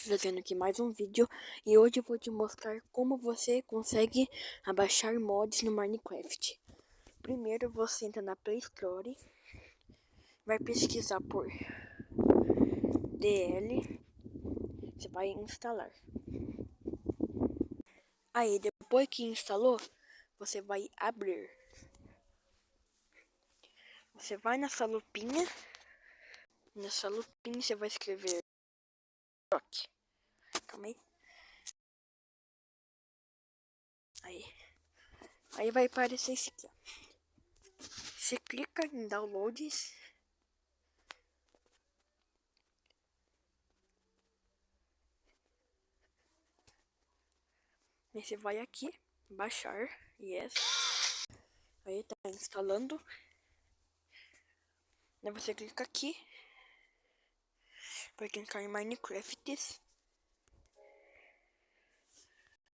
trazendo aqui mais um vídeo e hoje eu vou te mostrar como você consegue abaixar mods no Minecraft. Primeiro você entra na Play Store, vai pesquisar por DL, você vai instalar. Aí depois que instalou, você vai abrir. Você vai nessa lupinha você vai escrever rock. Calma aí. Aí vai aparecer esse aqui, ó. Você clica em downloads. Aí você vai aqui, baixar, yes. Aí tá instalando. Aí você clica aqui. Vai clicar em Minecraft.